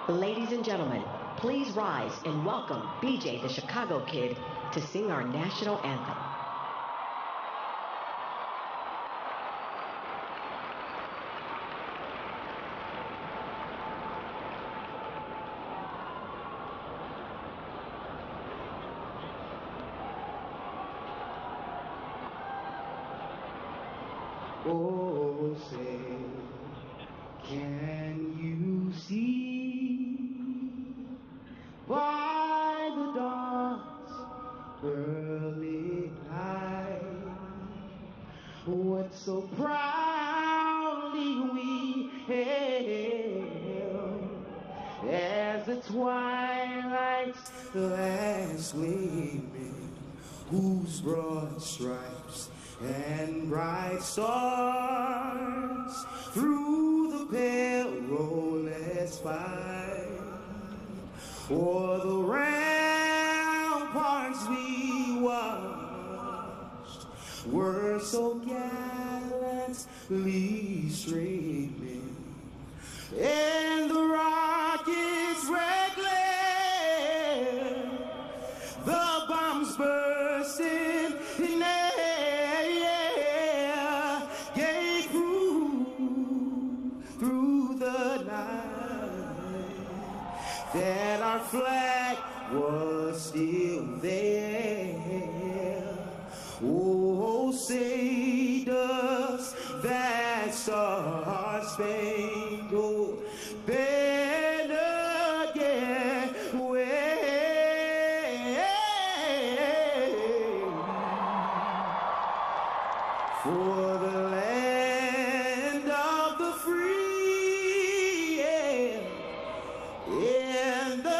Ladies and gentlemen, please rise and welcome BJ the Chicago Kid to sing our national anthem. Oh, say, can you see by the dawn's early light what so proudly we hailed as the twilight's last gleaming, whose broad stripes and bright stars through the pale rollers fight, o'er the ramparts we watched were so gallantly streaming, and the rockets' red glare, the bombs bursting in air, gave through the night that our flag was still there. Oh, say does that star-spangled banner yet wave for the land of the free and the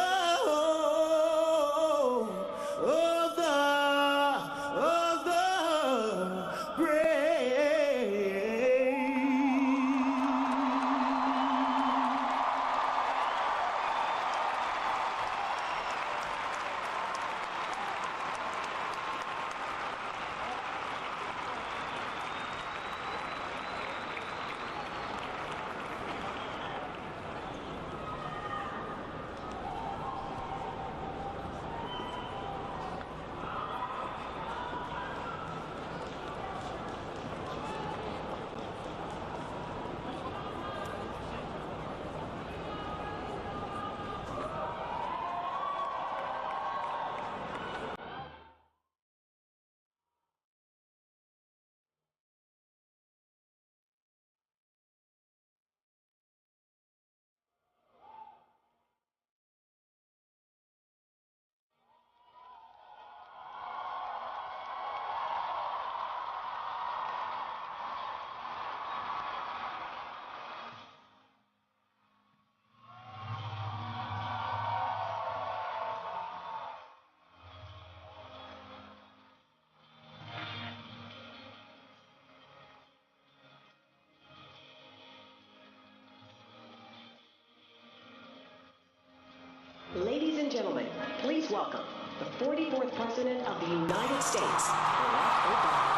home of the brave. Ladies and gentlemen, please welcome the 44th President of the United States, Barack Obama.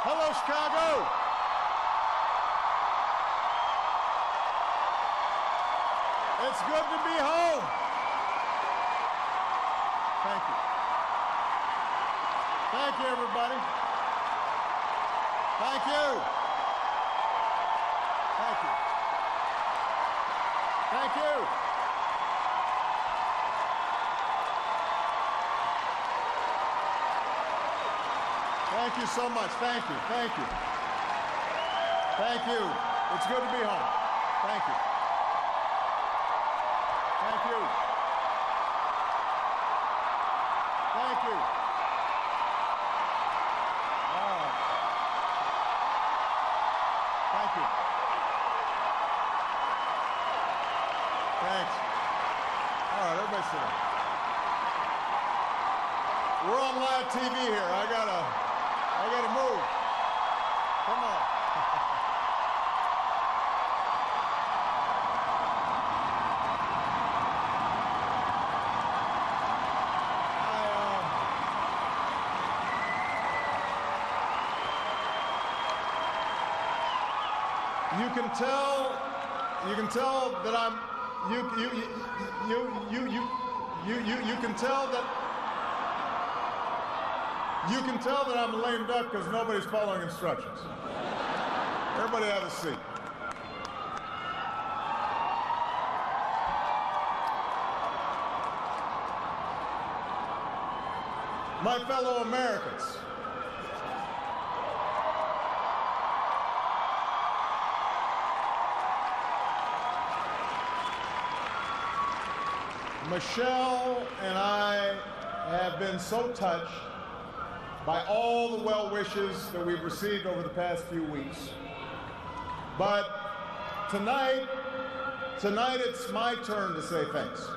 Hello, Chicago. It's good to be home. Thank you. Thank you, everybody. Thank you. Thank you. Thank you. Thank you so much. Thank you. Thank you. Thank you. It's good to be home. Thank you. Thank you. Thank you. All right. Thank you. Thanks. All right, everybody sit down. We're on live TV here. I gotta move. Come on. You can tell that I'm you can tell that I'm a lame duck because nobody's following instructions. Everybody have a seat. My fellow Americans, Michelle and I have been so touched by all the well wishes that we've received over the past few weeks. But tonight it's my turn to say thanks.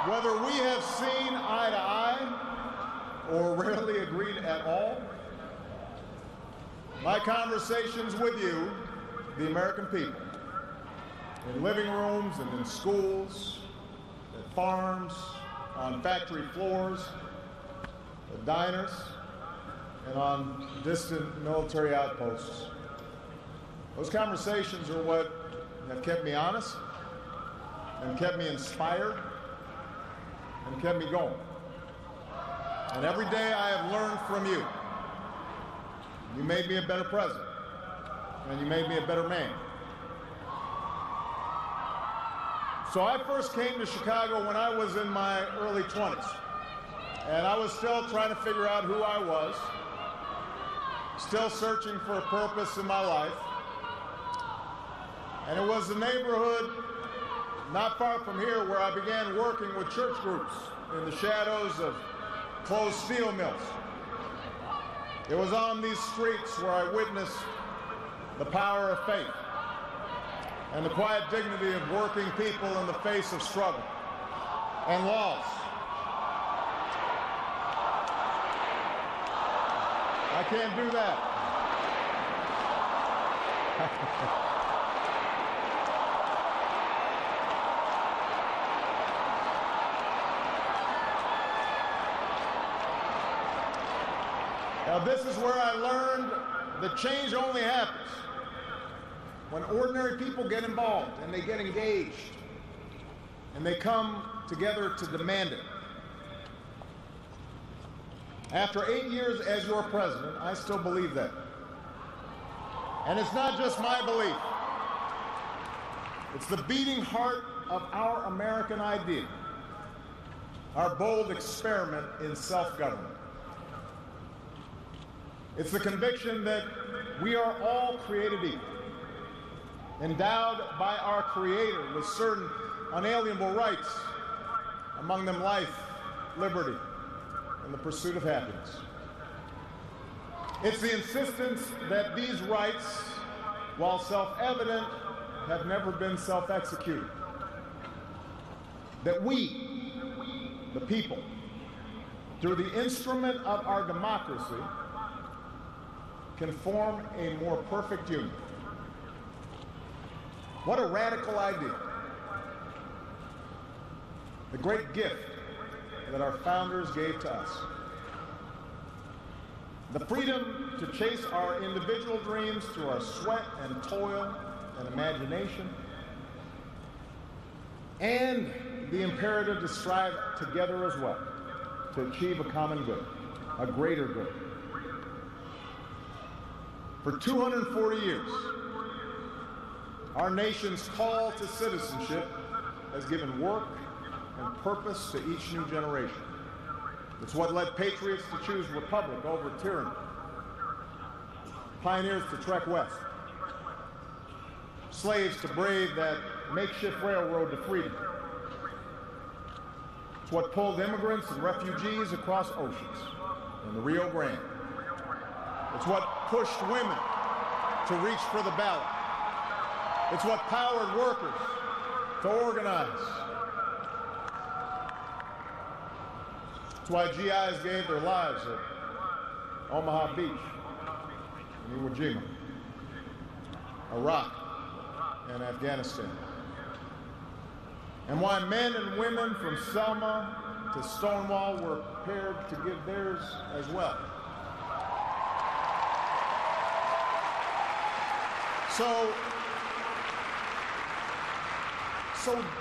Whether we have seen eye to eye or rarely agreed at all, my conversations with you, the American people, in living rooms and in schools, at farms, on factory floors, at diners, and on distant military outposts. Those conversations are what have kept me honest and kept me inspired and kept me going. And every day I have learned from you. You made me a better president, and you made me a better man. So I first came to Chicago when I was in my early 20s, and I was still trying to figure out who I was, still searching for a purpose in my life. And it was the neighborhood not far from here where I began working with church groups in the shadows of closed steel mills. It was on these streets where I witnessed the power of faith and the quiet dignity of working people in the face of struggle and loss. I can't do that. Now, this is where I learned that change only happens when ordinary people get involved and they get engaged and they come together to demand it. After 8 years as your president, I still believe that. And it's not just my belief. It's the beating heart of our American idea, our bold experiment in self-government. It's the conviction that we are all created equal, endowed by our Creator with certain unalienable rights, among them life, liberty, and the pursuit of happiness. It's the insistence that these rights, while self-evident, have never been self-executed. That we, the people, through the instrument of our democracy, can form a more perfect union. What a radical idea. The great gift that our founders gave to us. The freedom to chase our individual dreams through our sweat and toil and imagination, and the imperative to strive together as well to achieve a common good, a greater good. For 240 years, our nation's call to citizenship has given work and purpose to each new generation. It's what led patriots to choose republic over tyranny. pioneers to trek west, slaves to brave that makeshift railroad to freedom. It's what pulled immigrants and refugees across oceans in the Rio Grande. It's what pushed women to reach for the ballot. It's what powered workers to organize. It's why GIs gave their lives at Omaha Beach, in Iwo Jima, Iraq, and Afghanistan. And why men and women from Selma to Stonewall were prepared to give theirs as well. So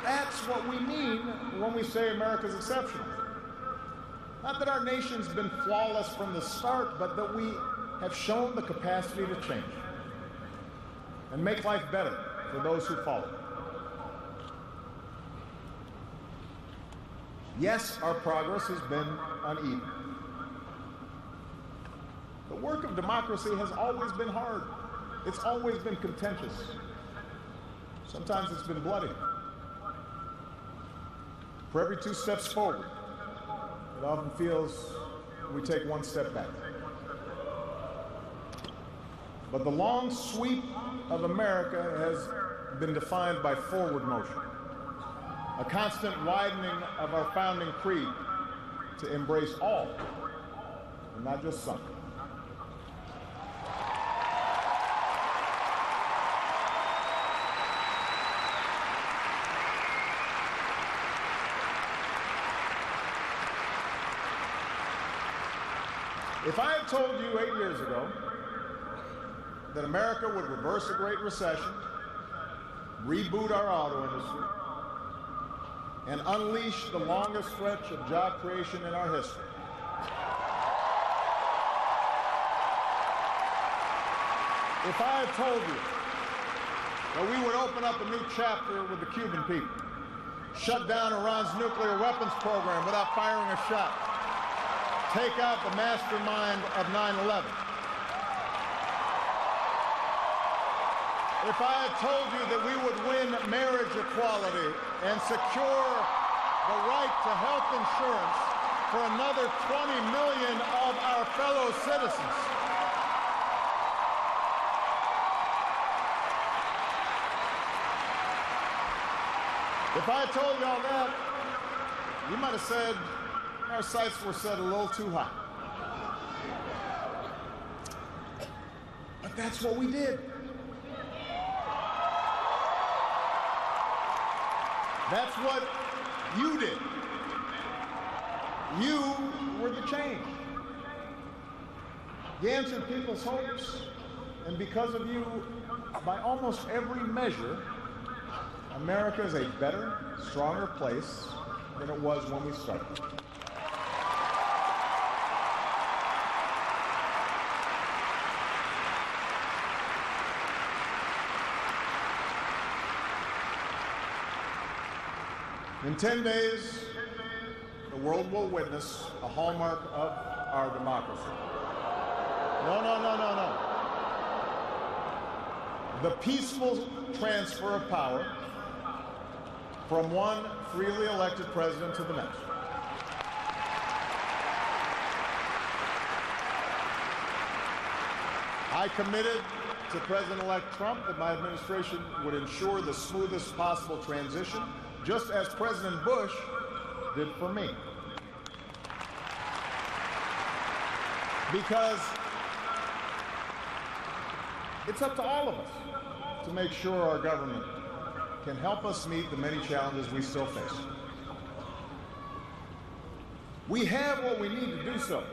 that's what we mean when we say America's exceptional. Not that our nation's been flawless from the start, but that we have shown the capacity to change and make life better for those who follow. Yes, our progress has been uneven. The work of democracy has always been hard. It's always been contentious. Sometimes it's been bloody. For every 2 steps forward, it often feels we take 1 step back. But the long sweep of America has been defined by forward motion, a constant widening of our founding creed to embrace all, and not just some. If I had told you 8 years ago that America would reverse a Great Recession, reboot our auto industry, and unleash the longest stretch of job creation in our history, if I had told you that we would open up a new chapter with the Cuban people, shut down Iran's nuclear weapons program without firing a shot, take out the mastermind of 9/11. If I had told you that we would win marriage equality and secure the right to health insurance for another 20 million of our fellow citizens, if I had told you all that, you might have said our sights were set a little too high. But that's what we did. That's what you did. You were the change. You answered people's hopes, and because of you, by almost every measure, America is a better, stronger place than it was when we started. In 10 days, the world will witness a hallmark of our democracy. No. The peaceful transfer of power from one freely elected president to the next. I committed to President-elect Trump that my administration would ensure the smoothest possible transition, just as President Bush did for me. Because it's up to all of us to make sure our government can help us meet the many challenges we still face. We have what we need to do so.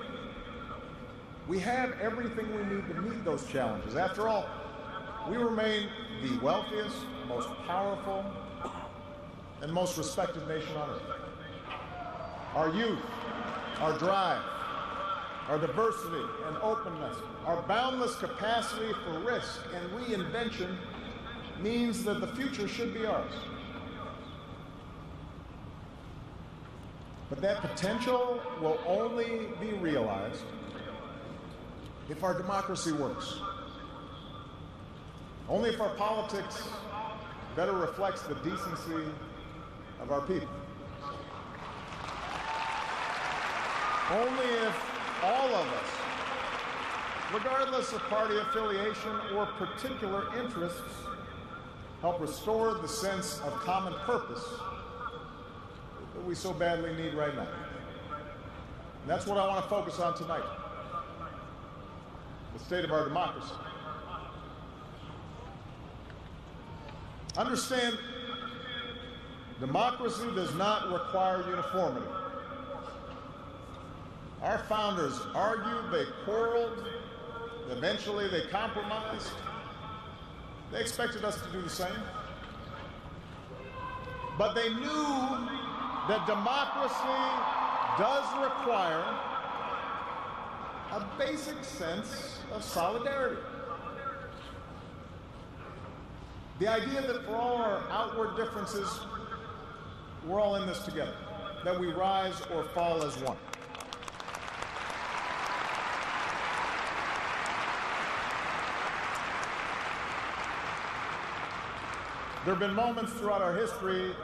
We have everything we need to meet those challenges. After all, we remain the wealthiest, most powerful, and most respected nation on earth. Our youth, our drive, our diversity and openness, our boundless capacity for risk and reinvention means that the future should be ours. But that potential will only be realized if our democracy works. Only if our politics better reflects the decency of our people. Only if all of us, regardless of party affiliation or particular interests, help restore the sense of common purpose that we so badly need right now. And that's what I want to focus on tonight: the state of our democracy. Understand, democracy does not require uniformity. Our founders argued, they quarreled, eventually they compromised. They expected us to do the same. But they knew that democracy does require a basic sense of solidarity. The idea that for all our outward differences, we're all in this together, that we rise or fall as one. There have been moments throughout our history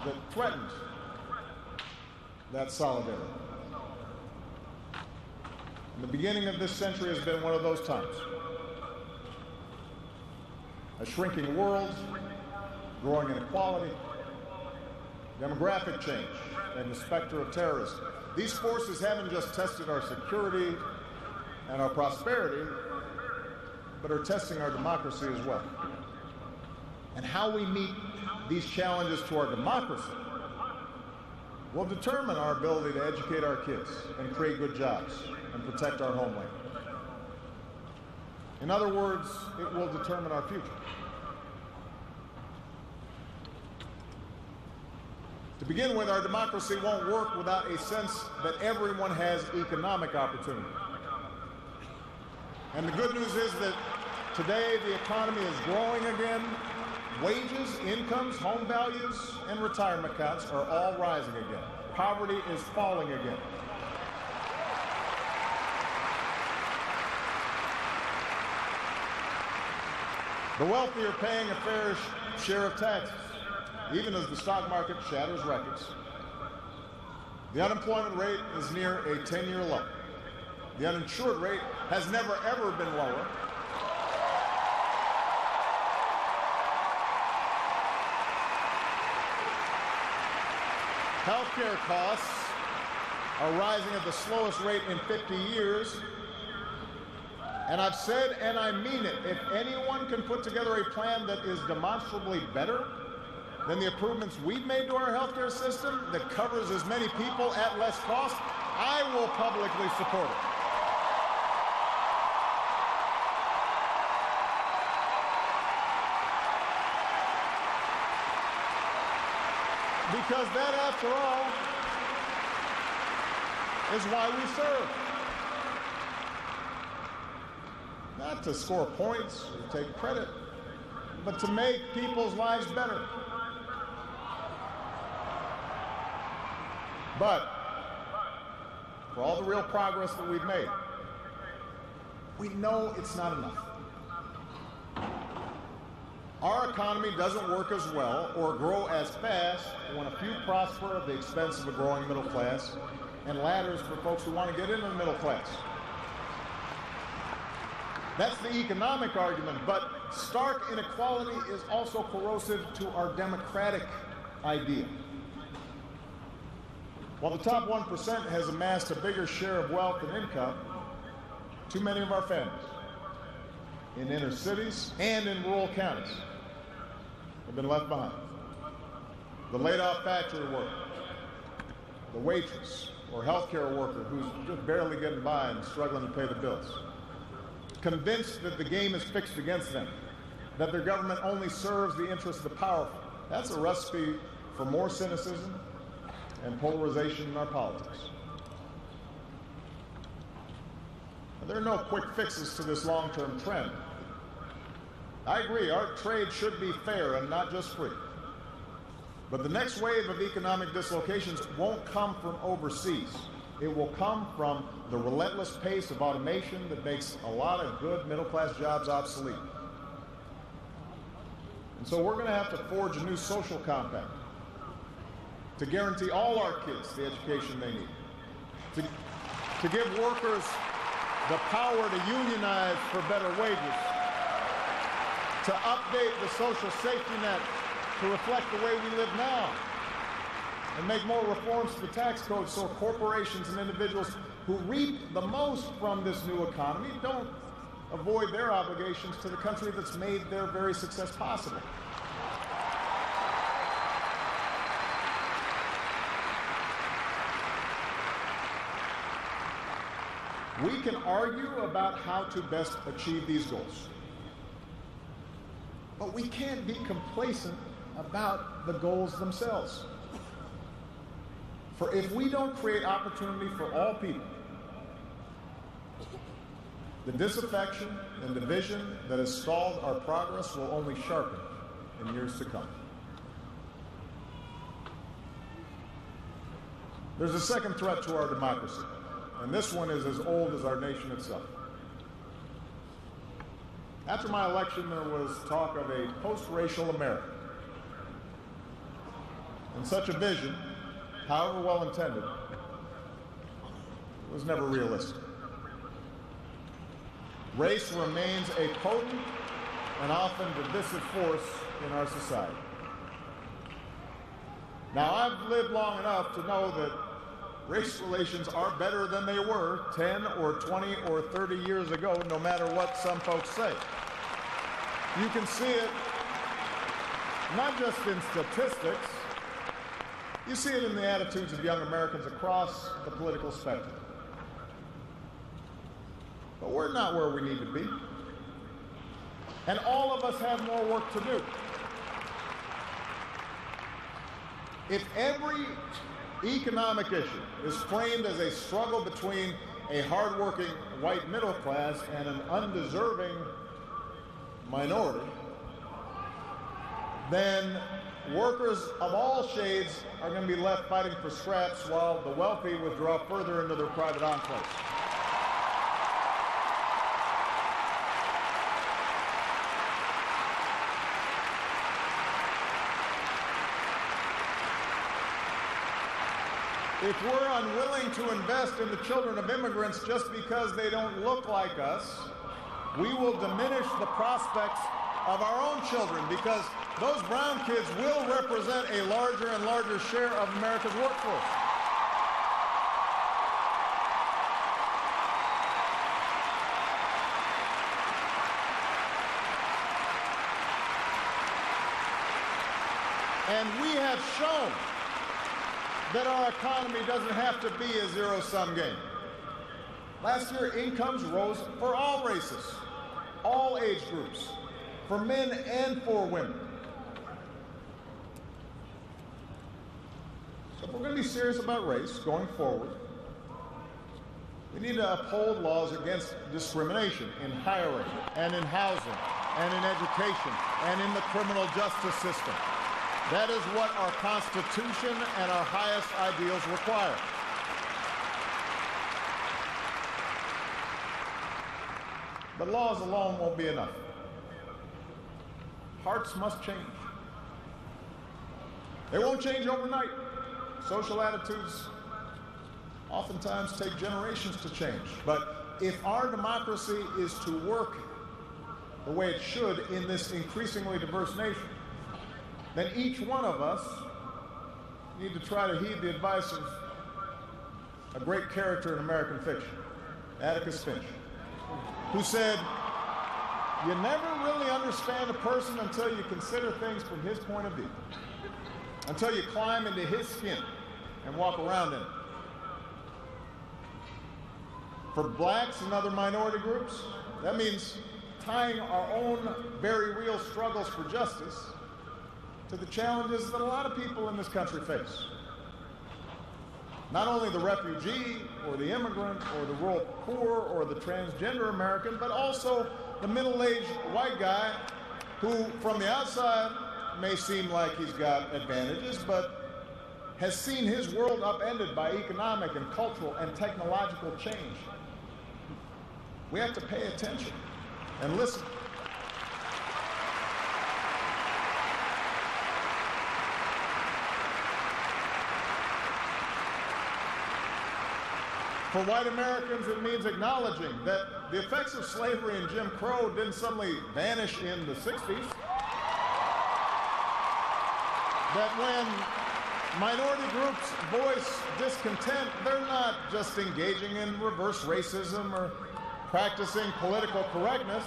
that threatened that solidarity. And the beginning of this century has been one of those times. A shrinking world, growing inequality, demographic change, and the specter of terrorism. These forces haven't just tested our security and our prosperity, but are testing our democracy as well. And how we meet these challenges to our democracy will determine our ability to educate our kids and create good jobs and protect our homeland. In other words, it will determine our future. To begin with, our democracy won't work without a sense that everyone has economic opportunity. And the good news is that today the economy is growing again. Wages, incomes, home values, and retirement accounts are all rising again. Poverty is falling again. The wealthy are paying a fair share of taxes, even as the stock market shatters records. The unemployment rate is near a 10-year low. The uninsured rate has never, ever been lower. Healthcare costs are rising at the slowest rate in 50 years. And I've said, and I mean it, if anyone can put together a plan that is demonstrably better than the improvements we've made to our healthcare system that covers as many people at less cost, I will publicly support it. Because that, after all, is why we serve. Not to score points or take credit, but to make people's lives better. But for all the real progress that we've made, we know it's not enough. Our economy doesn't work as well or grow as fast when a few prosper at the expense of a growing middle class and ladders for folks who want to get into the middle class. That's the economic argument, but stark inequality is also corrosive to our democratic idea. While the top 1% has amassed a bigger share of wealth and income, too many of our families in inner cities and in rural counties have been left behind. The laid-off factory worker, the waitress or healthcare worker who's just barely getting by and struggling to pay the bills, convinced that the game is fixed against them, that their government only serves the interests of the powerful. That's a recipe for more cynicism and polarization in our politics. There are no quick fixes to this long-term trend. I agree, our trade should be fair and not just free. But the next wave of economic dislocations won't come from overseas. It will come from the relentless pace of automation that makes a lot of good middle-class jobs obsolete. And so we're going to have to forge a new social compact to guarantee all our kids the education they need, to give workers the power to unionize for better wages, to update the social safety net to reflect the way we live now, and make more reforms to the tax code so corporations and individuals who reap the most from this new economy don't avoid their obligations to the country that's made their very success possible. We can argue about how to best achieve these goals, but we can't be complacent about the goals themselves. For if we don't create opportunity for all people, the disaffection and division that has stalled our progress will only sharpen in years to come. There's a second threat to our democracy, and this one is as old as our nation itself. After my election, there was talk of a post-racial America. And such a vision, however well intended, was never realistic. Race remains a potent and often divisive force in our society. Now, I've lived long enough to know that race relations are better than they were 10 or 20 or 30 years ago, no matter what some folks say. You can see it not just in statistics, you see it in the attitudes of young Americans across the political spectrum. But we're not where we need to be. And all of us have more work to do. If every economic issue is framed as a struggle between a hardworking white middle class and an undeserving minority, then workers of all shades are going to be left fighting for scraps while the wealthy withdraw further into their private enclaves. If we're unwilling to invest in the children of immigrants just because they don't look like us, we will diminish the prospects of our own children, because those brown kids will represent a larger and larger share of America's workforce. And we have shown that our economy doesn't have to be a zero-sum game. Last year, incomes rose for all races, all age groups, for men and for women. So if we're going to be serious about race going forward, we need to uphold laws against discrimination in hiring and in housing and in education and in the criminal justice system. That is what our Constitution and our highest ideals require. But laws alone won't be enough. Hearts must change. They won't change overnight. Social attitudes oftentimes take generations to change. But if our democracy is to work the way it should in this increasingly diverse nation, then each one of us need to try to heed the advice of a great character in American fiction, Atticus Finch, who said, "You never really understand a person until you consider things from his point of view, until you climb into his skin and walk around in it." For blacks and other minority groups, that means tying our own very real struggles for justice to the challenges that a lot of people in this country face. Not only the refugee or the immigrant or the rural poor or the transgender American, but also the middle-aged white guy who, from the outside, may seem like he's got advantages, but has seen his world upended by economic and cultural and technological change. We have to pay attention and listen. For white Americans, it means acknowledging that the effects of slavery and Jim Crow didn't suddenly vanish in the 60s. That when minority groups voice discontent, they're not just engaging in reverse racism or practicing political correctness.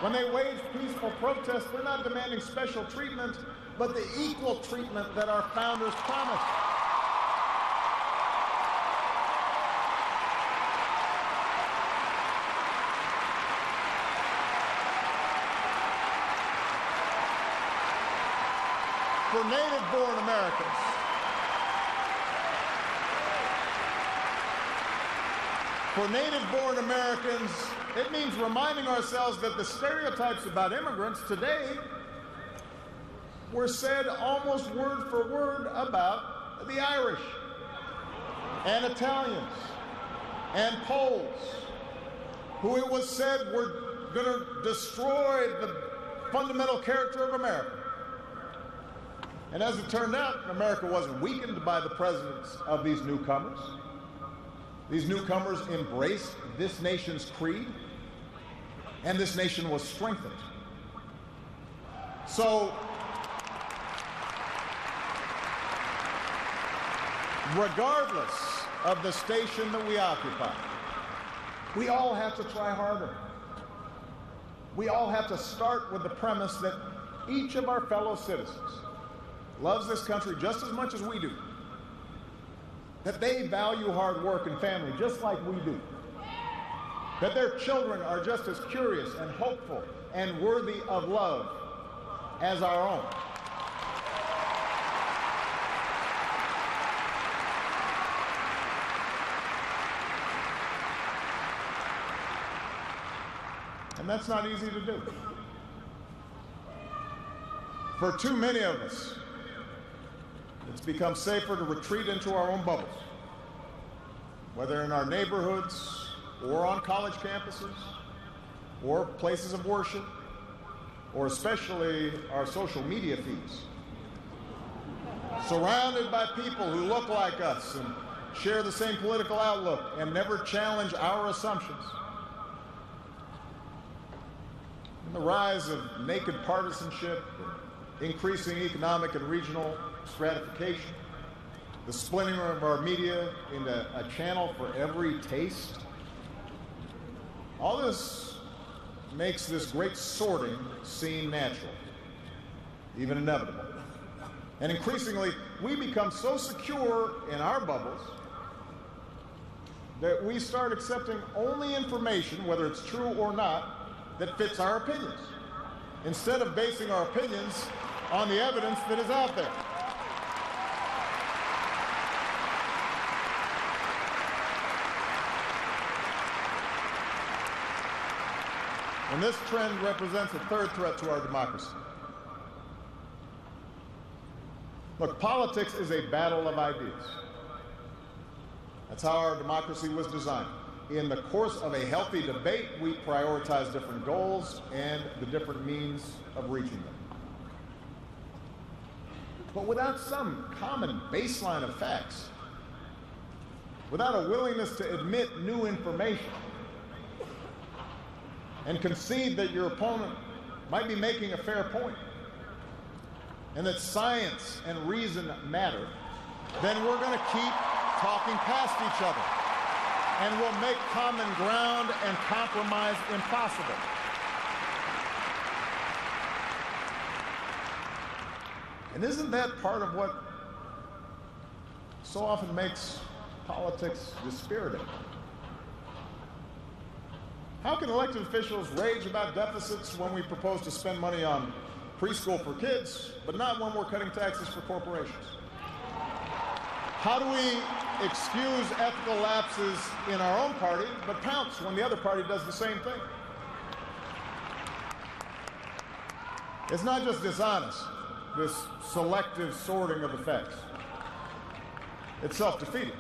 When they wage peaceful protests, they're not demanding special treatment, but the equal treatment that our founders promised. For native-born Americans, it means reminding ourselves that the stereotypes about immigrants today were said almost word for word about the Irish and Italians and Poles, who it was said were going to destroy the fundamental character of America. And as it turned out, America wasn't weakened by the presence of these newcomers. These newcomers embraced this nation's creed, and this nation was strengthened. So, regardless of the station that we occupy, we all have to try harder. We all have to start with the premise that each of our fellow citizens loves this country just as much as we do, that they value hard work and family just like we do, that their children are just as curious and hopeful and worthy of love as our own. And that's not easy to do. For too many of us, it's become safer to retreat into our own bubbles, whether in our neighborhoods or on college campuses or places of worship, or especially our social media feeds. Surrounded by people who look like us and share the same political outlook and never challenge our assumptions. And the rise of naked partisanship, increasing economic and regional stratification, the splintering of our media into a channel for every taste. All this makes this great sorting seem natural, even inevitable. And increasingly, we become so secure in our bubbles that we start accepting only information, whether it's true or not, that fits our opinions, instead of basing our opinions on the evidence that is out there. And this trend represents a third threat to our democracy. Look, politics is a battle of ideas. That's how our democracy was designed. In the course of a healthy debate, we prioritize different goals and the different means of reaching them. But without some common baseline of facts, without a willingness to admit new information and concede that your opponent might be making a fair point and that science and reason matter, then we're going to keep talking past each other and we'll make common ground and compromise impossible. And isn't that part of what so often makes politics dispiriting? How can elected officials rage about deficits when we propose to spend money on preschool for kids, but not when we're cutting taxes for corporations? How do we excuse ethical lapses in our own party, but pounce when the other party does the same thing? It's not just dishonest, this selective sorting of effects. it's self-defeating.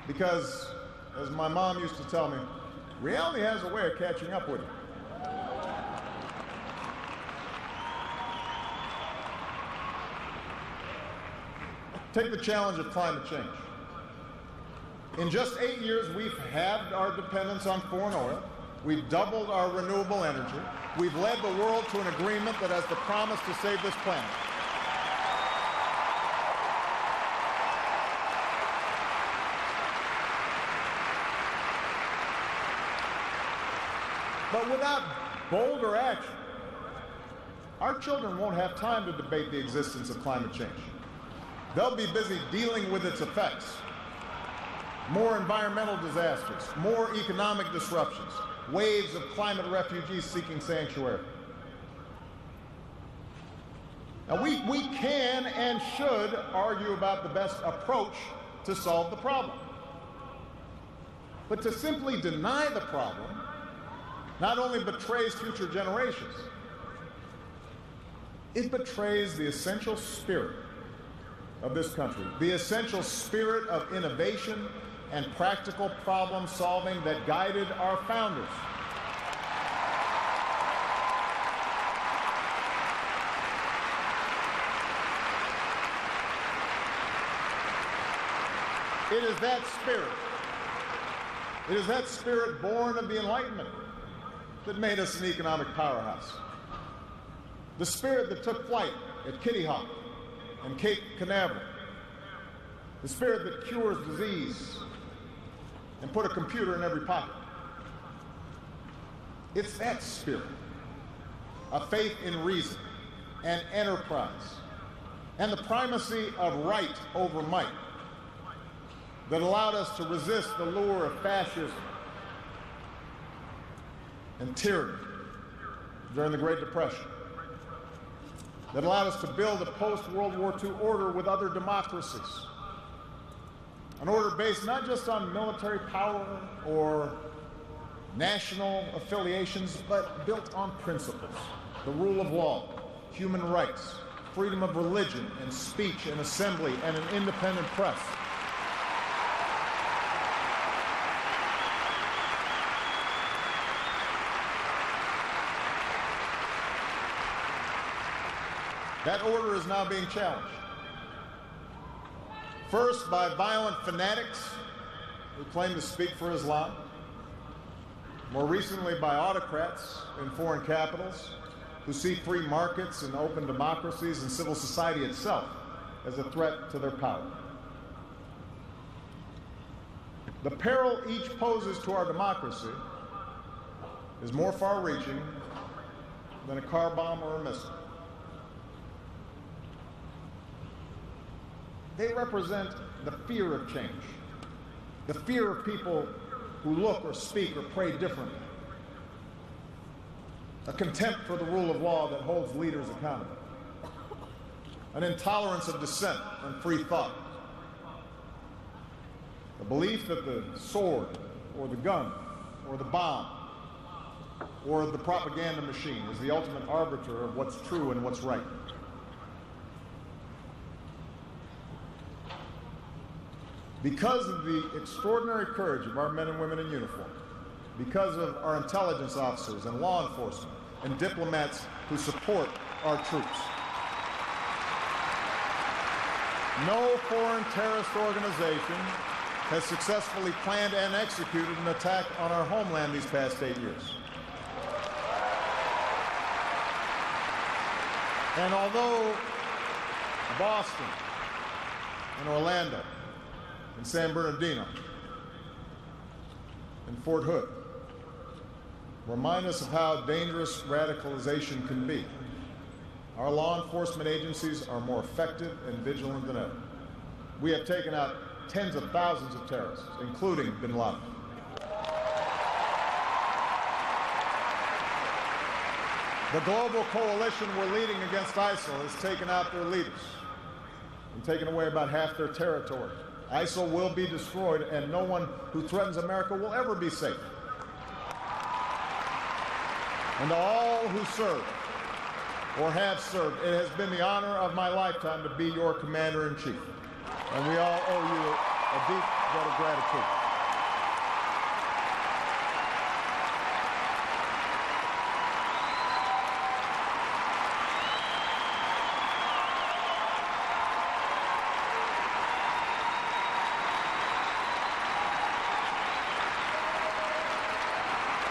Because, as my mom used to tell me, reality has a way of catching up with you. Take the challenge of climate change. In just 8 years, we've halved our dependence on foreign oil. We've doubled our renewable energy. We've led the world to an agreement that has the promise to save this planet. But without bolder action, our children won't have time to debate the existence of climate change. They'll be busy dealing with its effects. More environmental disasters, more economic disruptions, waves of climate refugees seeking sanctuary. Now, we can and should argue about the best approach to solve the problem. But to simply deny the problem not only betrays future generations, it betrays the essential spirit of this country, the essential spirit of innovation and practical problem solving that guided our founders. It is that spirit born of the Enlightenment that made us an economic powerhouse. The spirit that took flight at Kitty Hawk and Cape Canaveral. The spirit that cures disease and put a computer in every pocket. It's that spirit, a faith in reason and enterprise, and the primacy of right over might that allowed us to resist the lure of fascism and tyranny during the Great Depression, that allowed us to build a post-World War II order with other democracies, an order based not just on military power or national affiliations, but built on principles, the rule of law, human rights, freedom of religion and speech and assembly, and an independent press. That order is now being challenged. First, by violent fanatics who claim to speak for Islam. More recently, by autocrats in foreign capitals who see free markets and open democracies and civil society itself as a threat to their power. The peril each poses to our democracy is more far-reaching than a car bomb or a missile. They represent the fear of change, the fear of people who look or speak or pray differently, a contempt for the rule of law that holds leaders accountable, an intolerance of dissent and free thought, the belief that the sword or the gun or the bomb or the propaganda machine is the ultimate arbiter of what's true and what's right. Because of the extraordinary courage of our men and women in uniform, because of our intelligence officers and law enforcement and diplomats who support our troops, no foreign terrorist organization has successfully planned and executed an attack on our homeland these past 8 years. And although Boston and Orlando and San Bernardino and Fort Hood remind us of how dangerous radicalization can be, our law enforcement agencies are more effective and vigilant than ever. We have taken out tens of thousands of terrorists, including bin Laden. The global coalition we're leading against ISIL has taken out their leaders and taken away about half their territory. ISIL will be destroyed, and no one who threatens America will ever be safe. And to all who serve or have served, it has been the honor of my lifetime to be your commander-in-chief. And we all owe you a deep debt of gratitude.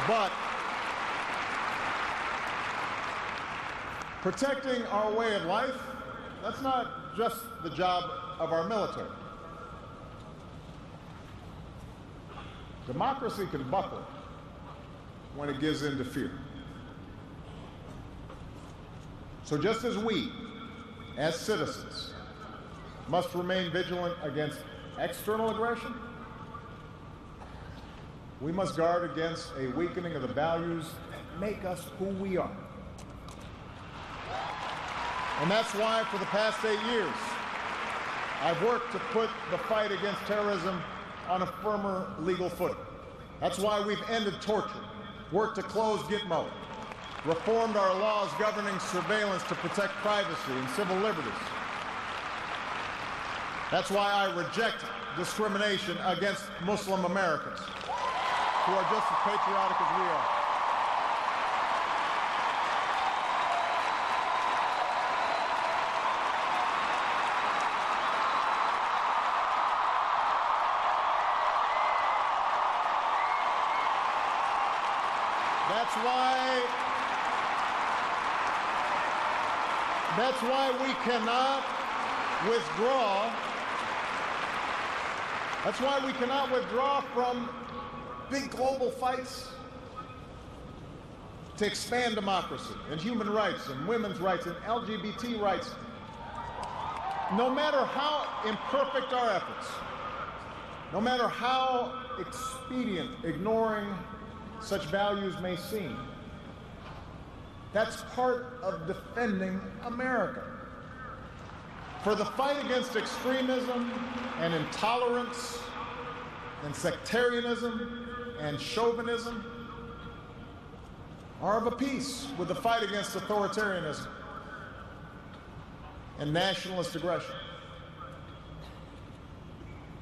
But protecting our way of life, that's not just the job of our military. Democracy can buckle when it gives in to fear. So just as we, as citizens, must remain vigilant against external aggression, we must guard against a weakening of the values that make us who we are. And that's why for the past 8 years, I've worked to put the fight against terrorism on a firmer legal footing. That's why we've ended torture, worked to close Gitmo, reformed our laws governing surveillance to protect privacy and civil liberties. That's why I reject discrimination against Muslim Americans, who are just as patriotic as we are. That's why we cannot withdraw. That's why we cannot withdraw from big global fights to expand democracy and human rights and women's rights and LGBT rights. No matter how imperfect our efforts, no matter how expedient ignoring such values may seem, that's part of defending America. For the fight against extremism and intolerance and sectarianism and chauvinism are of a piece with the fight against authoritarianism and nationalist aggression.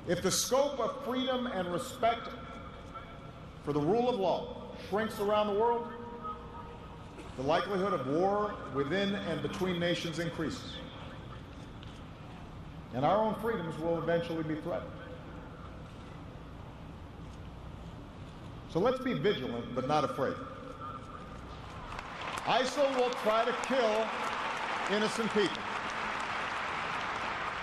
If the scope of freedom and respect for the rule of law shrinks around the world, the likelihood of war within and between nations increases. And our own freedoms will eventually be threatened. So let's be vigilant, but not afraid. ISIL will try to kill innocent people.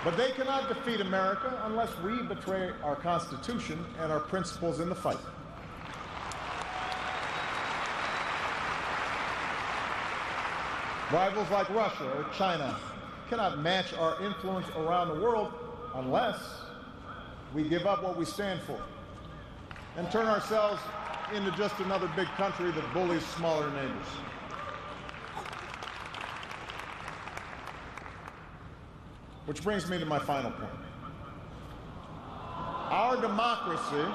But they cannot defeat America unless we betray our Constitution and our principles in the fight. Rivals like Russia or China cannot match our influence around the world unless we give up what we stand for and turn ourselves into just another big country that bullies smaller neighbors. Which brings me to my final point. Our democracy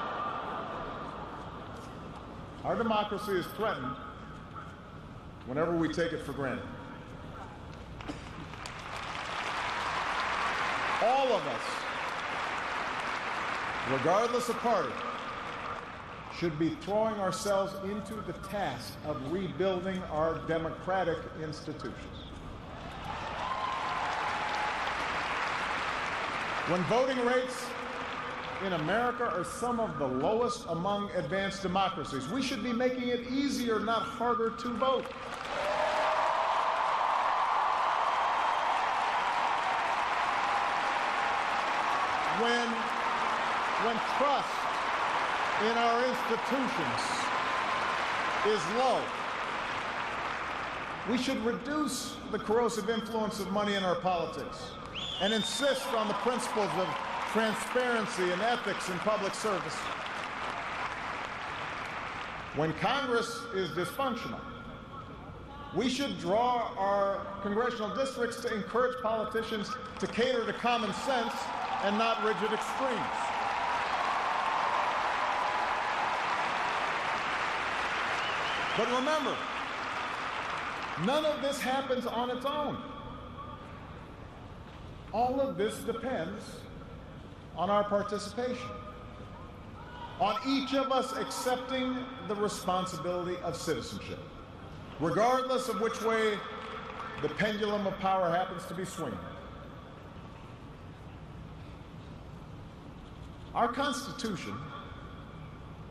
is threatened whenever we take it for granted. All of us, regardless of party, should be throwing ourselves into the task of rebuilding our democratic institutions. When voting rates in America are some of the lowest among advanced democracies, we should be making it easier, not harder, to vote. When trust in our institutions is low, we should reduce the corrosive influence of money in our politics and insist on the principles of transparency and ethics in public service. When Congress is dysfunctional, we should draw our congressional districts to encourage politicians to cater to common sense and not rigid extremes. But remember, None of this happens on its own. All of this depends on our participation, on each of us accepting the responsibility of citizenship, regardless of which way the pendulum of power happens to be swinging. Our Constitution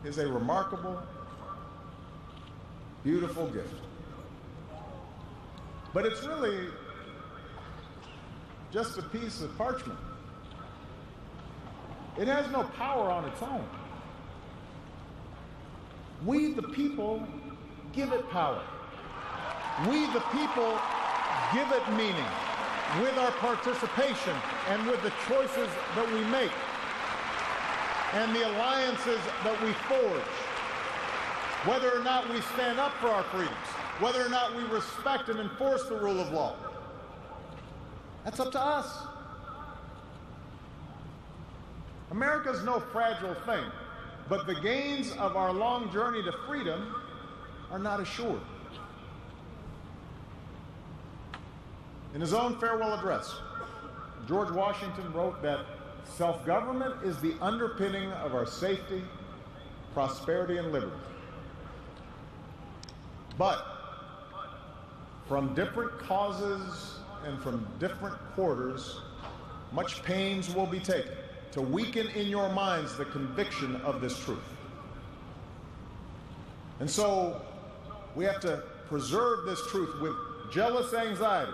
is a remarkable, beautiful gift. But it's really just a piece of parchment. It has no power on its own. We, the people, give it power. We, the people, give it meaning with our participation and with the choices that we make and the alliances that we forge. Whether or not we stand up for our freedoms, whether or not we respect and enforce the rule of law, that's up to us. America's no fragile thing, but the gains of our long journey to freedom are not assured. In his own farewell address, George Washington wrote that self-government is the underpinning of our safety, prosperity, and liberty. But from different causes and from different quarters, much pains will be taken to weaken in your minds the conviction of this truth. And so we have to preserve this truth with jealous anxiety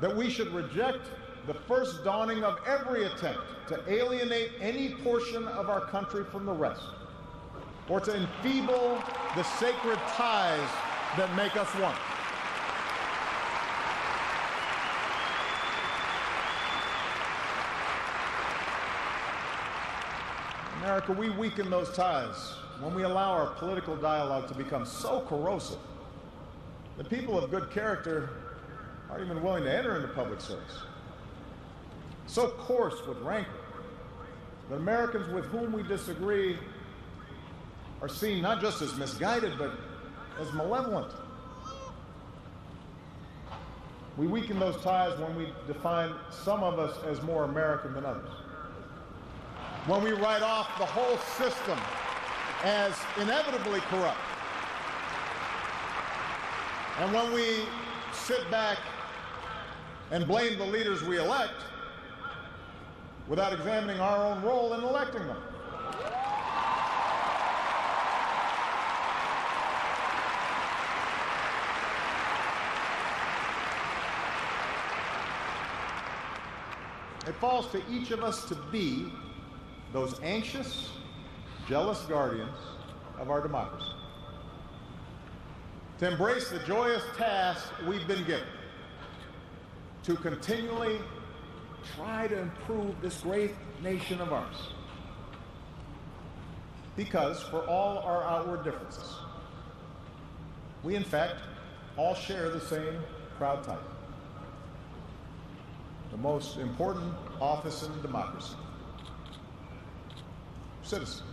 that we should reject the first dawning of every attempt to alienate any portion of our country from the rest, or to enfeeble the sacred ties that make us one. America, we weaken those ties when we allow our political dialogue to become so corrosive that people of good character aren't even willing to enter into public service. So coarse with rancor that Americans with whom we disagree are seen not just as misguided, but as malevolent. We weaken those ties when we define some of us as more American than others. When we write off the whole system as inevitably corrupt. And when we sit back and blame the leaders we elect without examining our own role in electing them. It falls to each of us to be those anxious, jealous guardians of our democracy. To embrace the joyous task we've been given to continually try to improve this great nation of ours. Because for all our outward differences, we in fact all share the same proud title. The most important office in democracy. Citizen.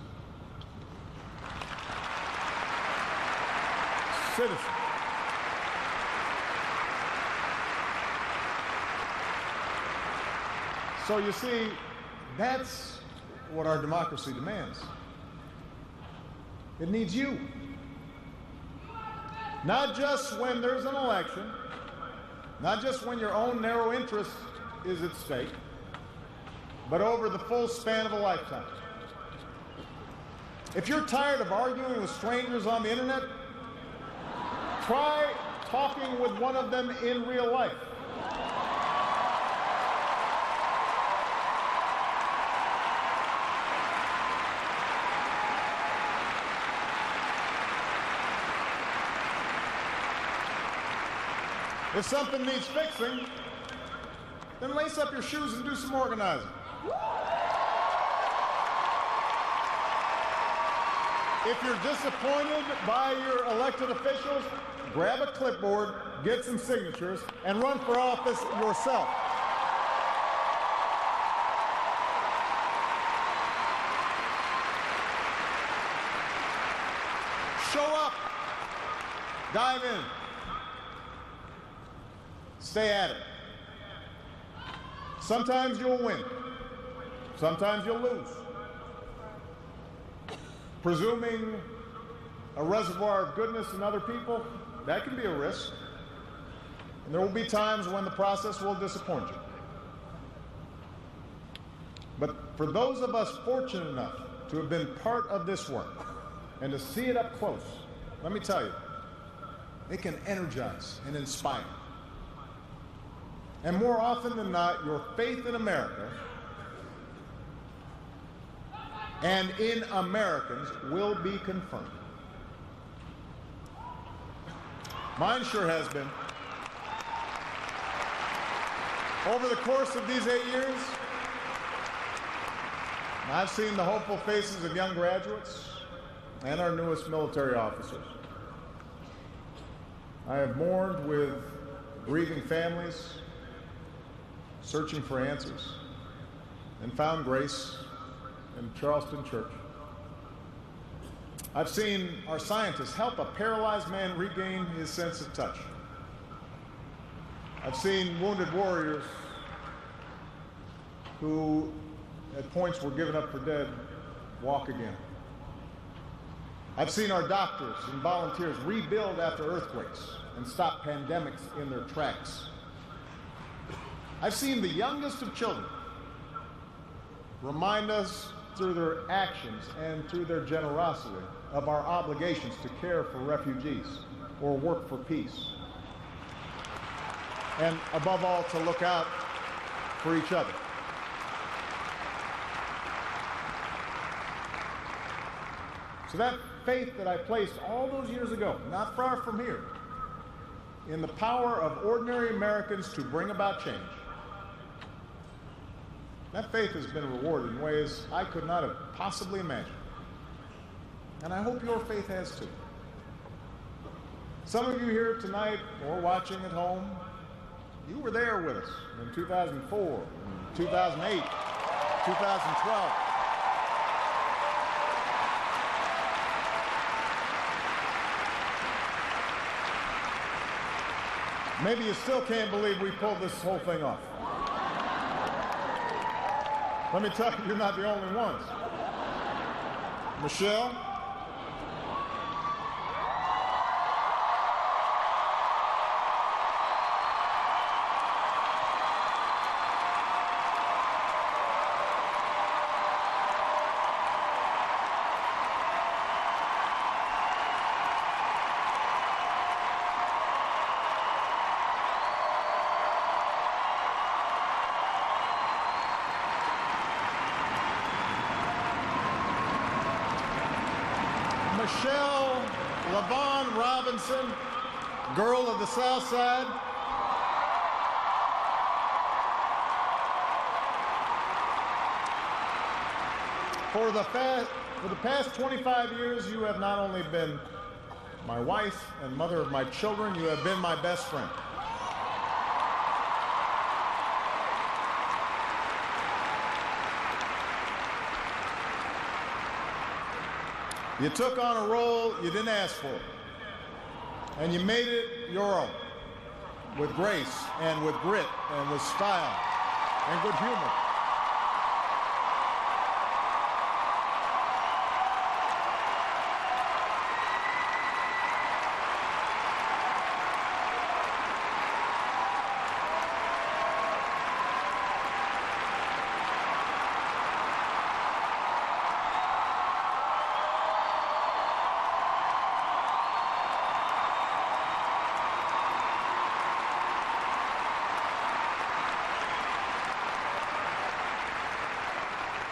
Citizen. So you see, that's what our democracy demands. It needs you. Not just when there's an election, not just when your own narrow interest is at stake, but over the full span of a lifetime. If you're tired of arguing with strangers on the internet, try talking with one of them in real life. If something needs fixing, then lace up your shoes and do some organizing. If you're disappointed by your elected officials, grab a clipboard, get some signatures, and run for office yourself. Show up. Dive in. Stay at it. Sometimes you'll win. Sometimes you'll lose. Presuming a reservoir of goodness in other people, that can be a risk. And there will be times when the process will disappoint you. But for those of us fortunate enough to have been part of this work and to see it up close, let me tell you, it can energize and inspire. And more often than not, your faith in America and in Americans will be confirmed. Mine sure has been. Over the course of these 8 years, I've seen the hopeful faces of young graduates and our newest military officers. I have mourned with grieving families, searching for answers, and found grace in Charleston Church. I've seen our scientists help a paralyzed man regain his sense of touch. I've seen wounded warriors who at points were given up for dead walk again. I've seen our doctors and volunteers rebuild after earthquakes and stop pandemics in their tracks. I've seen the youngest of children remind us through their actions and through their generosity of our obligations to care for refugees or work for peace. And above all, to look out for each other. So that faith that I placed all those years ago, not far from here, in the power of ordinary Americans to bring about change, that faith has been rewarded in ways I could not have possibly imagined. And I hope your faith has too. Some of you here tonight or watching at home, you were there with us in 2004, 2008, 2012. Maybe you still can't believe we pulled this whole thing off. Let me tell you, you're not the only ones. Michelle, Michelle LaVaughn Robinson, girl of the South Side. For the past 25 years, you have not only been my wife and mother of my children, you have been my best friend. You took on a role you didn't ask for, and you made it your own, with grace and with grit and with style and good humor.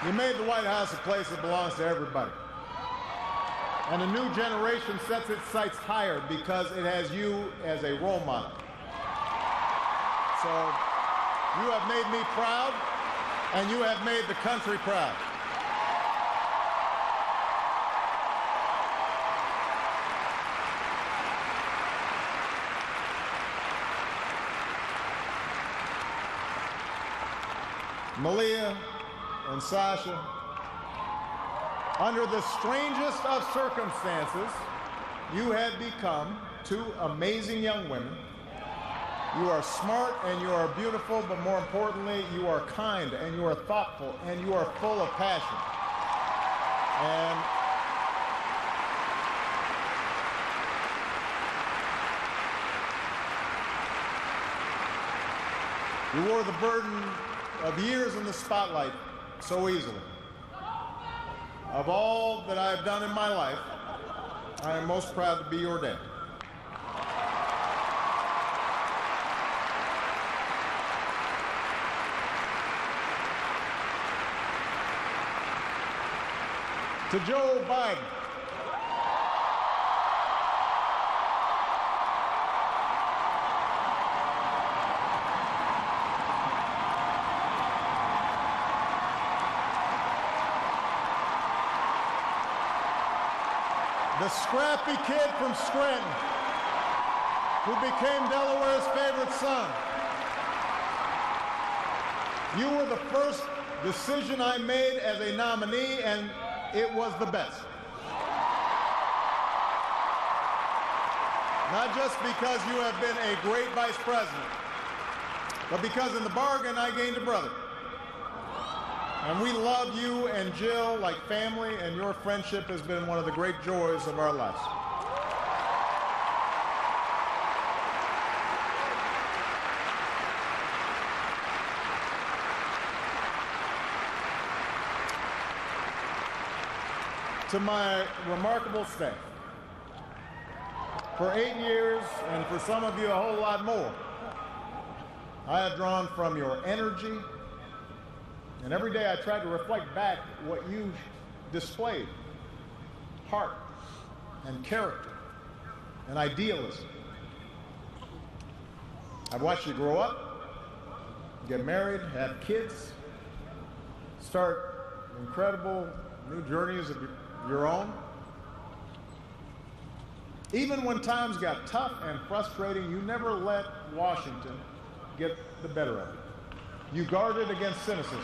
You made the White House a place that belongs to everybody. And a new generation sets its sights higher because it has you as a role model. So you have made me proud, and you have made the country proud. Malia and Sasha, under the strangest of circumstances, you have become two amazing young women You are smart and you are beautiful, but more importantly, you are kind and you are thoughtful and you are full of passion. And you wore the burden of years in the spotlight so easily. Of all that I have done in my life, I am most proud to be your dad. To Joe Biden, the scrappy kid from Scranton who became Delaware's favorite son. You were the first decision I made as a nominee, and it was the best. Not just because you have been a great vice president, but because in the bargain I gained a brother. And we love you and Jill like family, and your friendship has been one of the great joys of our lives. To my remarkable staff, for 8 years, and for some of you a whole lot more, I have drawn from your energy, and every day I try to reflect back what you displayed: heart and character and idealism. I've watched you grow up, get married, have kids, start incredible new journeys of your own. Even when times got tough and frustrating, you never let Washington get the better of you. You guarded against cynicism.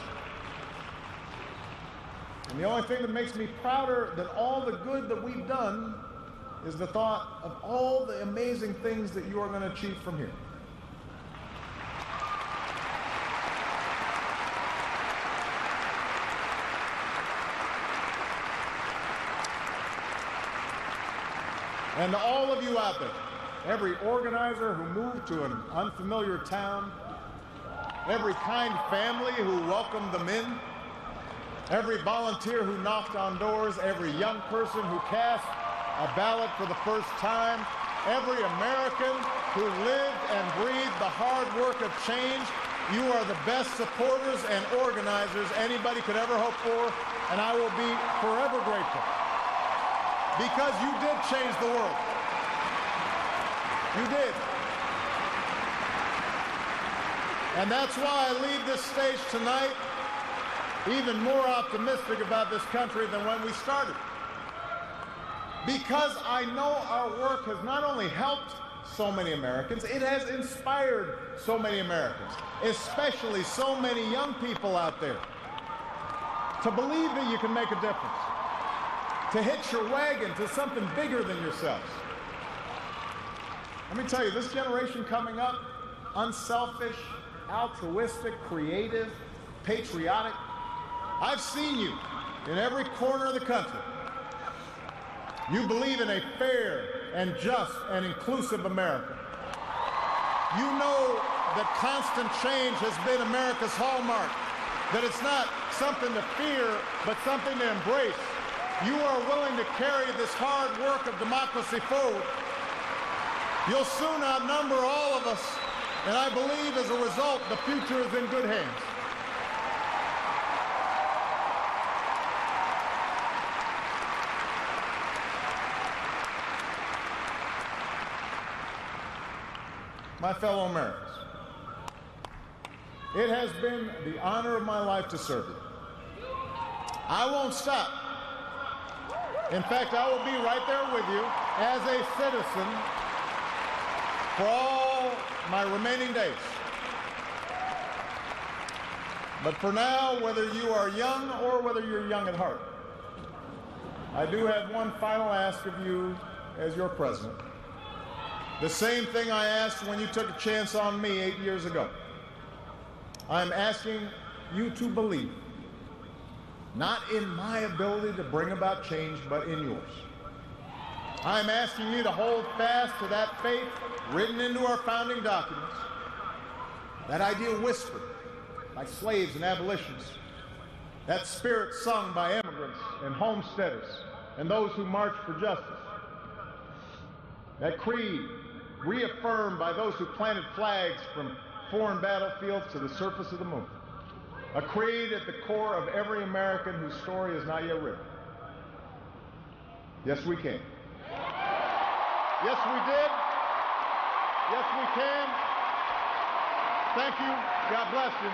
And the only thing that makes me prouder than all the good that we've done is the thought of all the amazing things that you are going to achieve from here. And to all of you out there, every organizer who moved to an unfamiliar town, every kind family who welcomed them in, every volunteer who knocked on doors, every young person who cast a ballot for the first time, every American who lived and breathed the hard work of change, you are the best supporters and organizers anybody could ever hope for, and I will be forever grateful. Because you did change the world. You did. And that's why I leave this stage tonight even more optimistic about this country than when we started. Because I know our work has not only helped so many Americans, it has inspired so many Americans, especially so many young people out there, to believe that you can make a difference, to hitch your wagon to something bigger than yourselves. Let me tell you, this generation coming up, unselfish, altruistic, creative, patriotic, I've seen you in every corner of the country. You believe in a fair and just and inclusive America. You know that constant change has been America's hallmark, that it's not something to fear, but something to embrace. You are willing to carry this hard work of democracy forward. You'll soon outnumber all of us, and I believe as a result, the future is in good hands. My fellow Americans, it has been the honor of my life to serve you. I won't stop. In fact, I will be right there with you as a citizen for all my remaining days. But for now, whether you are young or whether you're young at heart, I do have one final ask of you as your president. The same thing I asked when you took a chance on me 8 years ago. I'm asking you to believe, not in my ability to bring about change, but in yours. I'm asking you to hold fast to that faith written into our founding documents, that ideal whispered by slaves and abolitionists, that spirit sung by immigrants and homesteaders and those who marched for justice, that creed reaffirmed by those who planted flags from foreign battlefields to the surface of the moon, a creed at the core of every American whose story is not yet written. Yes, we can. Yes, we did. Yes, we can. Thank you. God bless you.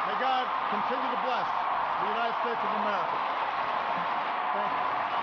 May God continue to bless the United States of America. Thank you.